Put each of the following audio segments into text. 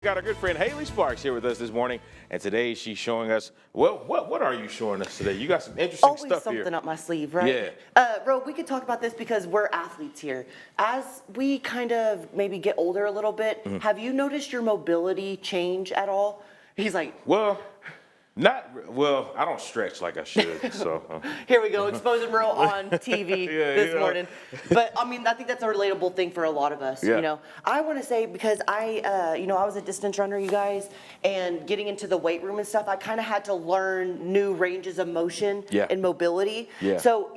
Got our good friend Haley Sparks here with us this morning, and today she's showing us, well, what are you showing us today? You got some interesting Always stuff here. Always something up my sleeve, right? Yeah. Ro, we could talk about this because we're athletes here. As we kind of maybe get older a little bit, have you noticed your mobility change at all? He's like, Well, I don't stretch like I should, so. Here we go, exposing Ro on TV this morning. But I mean, I think that's a relatable thing for a lot of us, you know. I want to say, because I was a distance runner, you guys, and getting into the weight room and stuff, I kind of had to learn new ranges of motion and mobility. So,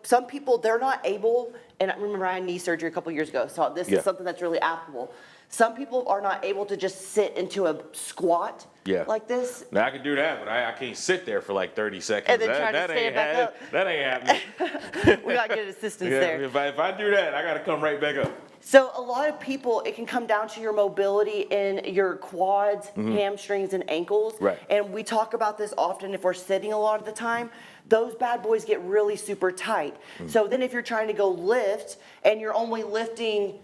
some people, they're not able, and I remember I had knee surgery a couple years ago, so this is something that's really applicable. Some people are not able to just sit into a squat like this. Now I can do that, but I can't sit there for like 30 seconds. And then try to stand back up. That ain't happening. We got to get assistance there. If I do that, I got to come right back up. So a lot of people, it can come down to your mobility in your quads, hamstrings, and ankles. Right. And we talk about this often if we're sitting a lot of the time. Those bad boys get really super tight. So then if you're trying to go lift and you're only lifting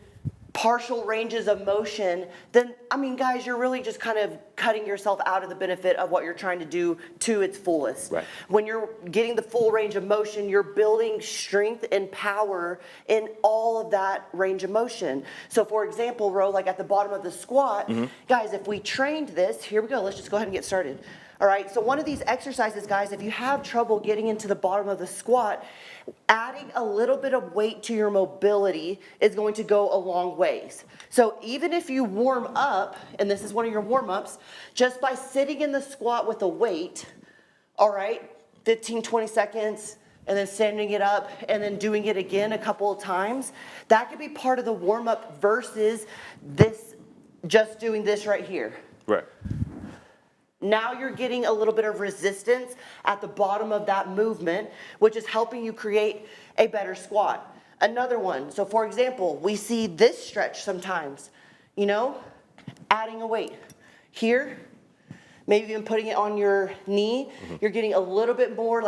partial ranges of motion, then, I mean, guys, you're really just kind of cutting yourself out of the benefit of what you're trying to do to its fullest. Right. When you're getting the full range of motion, you're building strength and power in all of that range of motion. So for example, Ro, like at the bottom of the squat, guys, if we trained this, here we go, let's just go ahead and get started. All right, so one of these exercises, guys, if you have trouble getting into the bottom of the squat, adding a little bit of weight to your mobility is going to go a long ways. So even if you warm up, and this is one of your warm-ups, just by sitting in the squat with a weight, all right, 15, 20 seconds, and then standing it up, and then doing it again a couple of times, that could be part of the warm-up versus this, just doing this right here. Right. Now you're getting a little bit of resistance at the bottom of that movement, which is helping you create a better squat. Another one, so for example, we see this stretch sometimes, adding a weight. Here, maybe even putting it on your knee, you're getting a little bit more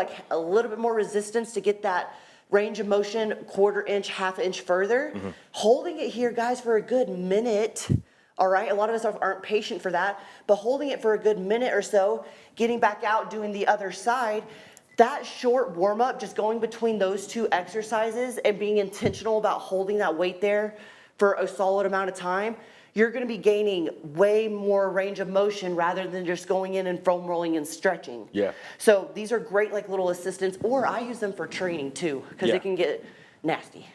resistance to get that range of motion, quarter inch, half inch further. Holding it here, guys, for a good minute. All right, a lot of us aren't patient for that, but holding it for a good minute or so, getting back out, doing the other side, that short warm up, just going between those two exercises and being intentional about holding that weight there for a solid amount of time, you're gonna be gaining way more range of motion rather than just going in and foam rolling and stretching. Yeah. So these are great like little assistants, or I use them for training too, because it can get nasty,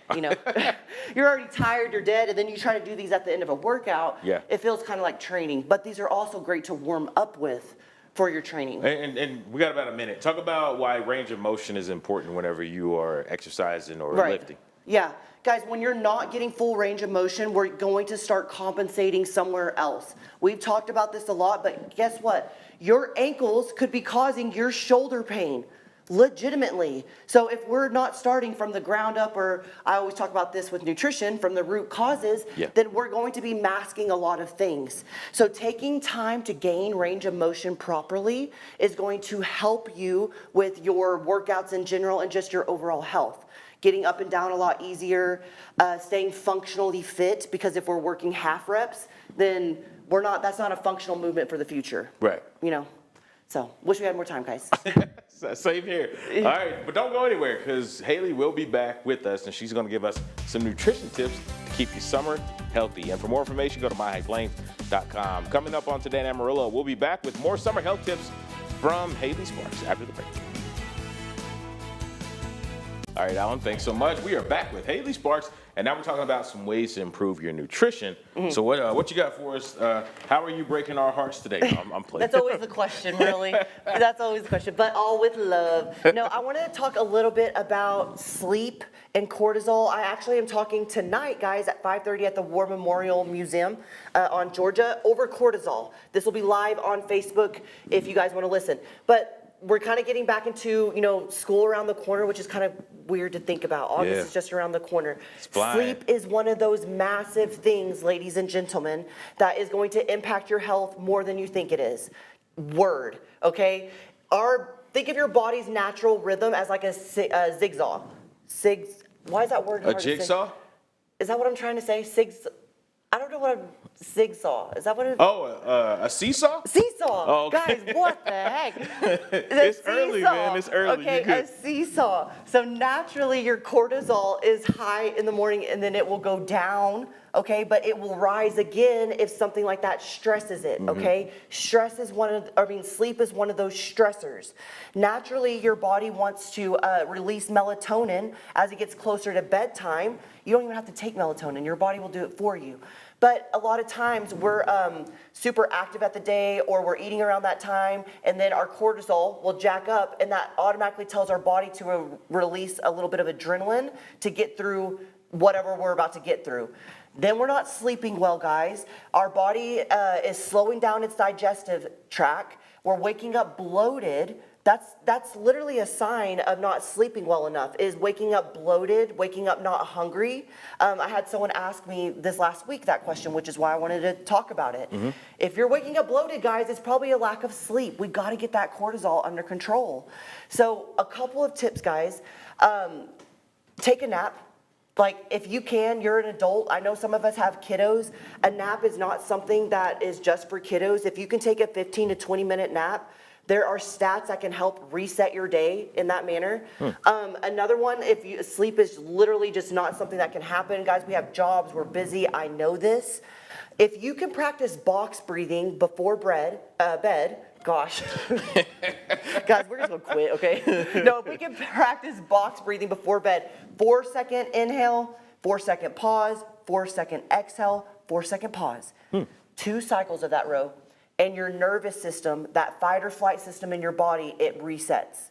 You're already tired, you're dead, and then you try to do these at the end of a workout. It feels kind of like training, but these are also great to warm up with for your training. And we got about a minute. Talk about why range of motion is important whenever you are exercising or lifting. Yeah, guys, when you're not getting full range of motion, we're going to start compensating somewhere else. We've talked about this a lot, but guess what? Your ankles could be causing your shoulder pain. Legitimately. So if we're not starting from the ground up, or I always talk about this with nutrition, from the root causes, then we're going to be masking a lot of things. So taking time to gain range of motion properly is going to help you with your workouts in general and just your overall health. Getting up and down a lot easier, staying functionally fit, because if we're working half reps, then that's not a functional movement for the future. Right. So, wish we had more time, guys. Same here. All right, but don't go anywhere, because Haley will be back with us, and she's going to give us some nutrition tips to keep you summer healthy. And for more information, go to myhighplains.com. Coming up on Today in Amarillo, we'll be back with more summer health tips from Haley Sparks after the break. All right, Alan, thanks so much. We are back with Haley Sparks, and now we're talking about some ways to improve your nutrition. So what you got for us? How are you breaking our hearts today? I'm playing. That's always the question, really. That's always the question, but all with love. No, I want to talk a little bit about sleep and cortisol. I actually am talking tonight, guys, at 5:30 at the War Memorial Museum on Georgia over cortisol. This will be live on Facebook if you guys want to listen. But we're kind of getting back into, school around the corner, which is kind of weird to think about. August is just around the corner. Sleep is one of those massive things, ladies and gentlemen, that is going to impact your health more than you think it is. Word, okay? Think of your body's natural rhythm as like a zigzag. Why is that word hard to say? A jigsaw? Is that what I'm trying to say? I don't know what I'm... Seesaw. Is that what it? Oh, a seesaw? Seesaw. Oh, okay. Guys, what the heck? It's early, man. It's early. Okay, You're good. a seesaw. So naturally your cortisol is high in the morning and then it will go down, okay? But it will rise again if something like that stresses it, okay? Stress is sleep is one of those stressors. Naturally, your body wants to release melatonin as it gets closer to bedtime. You don't even have to take melatonin. Your body will do it for you. But a lot of times we're super active at the day, or we're eating around that time, and then our cortisol will jack up, and that automatically tells our body to release a little bit of adrenaline to get through whatever we're about to get through. Then we're not sleeping well, guys. Our body is slowing down its digestive tract. We're waking up bloated. That's literally a sign of not sleeping well enough, is waking up bloated, waking up not hungry. I had someone ask me this last week that question, which is why I wanted to talk about it. If you're waking up bloated, guys, it's probably a lack of sleep. We got to get that cortisol under control. So a couple of tips, guys. Take a nap. Like, if you can, you're an adult. I know some of us have kiddos. A nap is not something that is just for kiddos. If you can take a 15 to 20-minute nap, there are stats that can help reset your day in that manner. Another one, sleep is literally just not something that can happen. Guys, we have jobs, we're busy, I know this. If you can practice box breathing before bed, gosh. Guys, we're just gonna quit, okay? No, if we can practice box breathing before bed, 4-second inhale, 4-second pause, 4-second exhale, 4-second pause. 2 cycles of that row. And your nervous system, that fight or flight system in your body, it resets.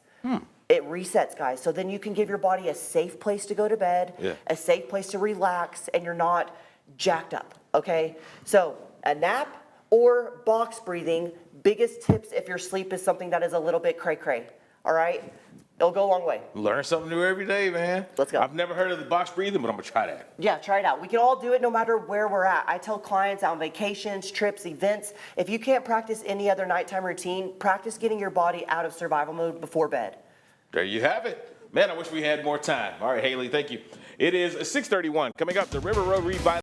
It resets, guys. So then you can give your body a safe place to go to bed, a safe place to relax, and you're not jacked up, okay? So a nap or box breathing, biggest tips if your sleep is something that is a little bit cray-cray, all right? It'll go a long way. Learn something new every day, man. Let's go. I've never heard of the box breathing, but I'm gonna try that. Yeah, try it out. We can all do it no matter where we're at. I tell clients on vacations, trips, events, if you can't practice any other nighttime routine, practice getting your body out of survival mode before bed. There you have it. Man, I wish we had more time. All right, Haley, thank you. It is 6:31. Coming up, the River Road Revitalization.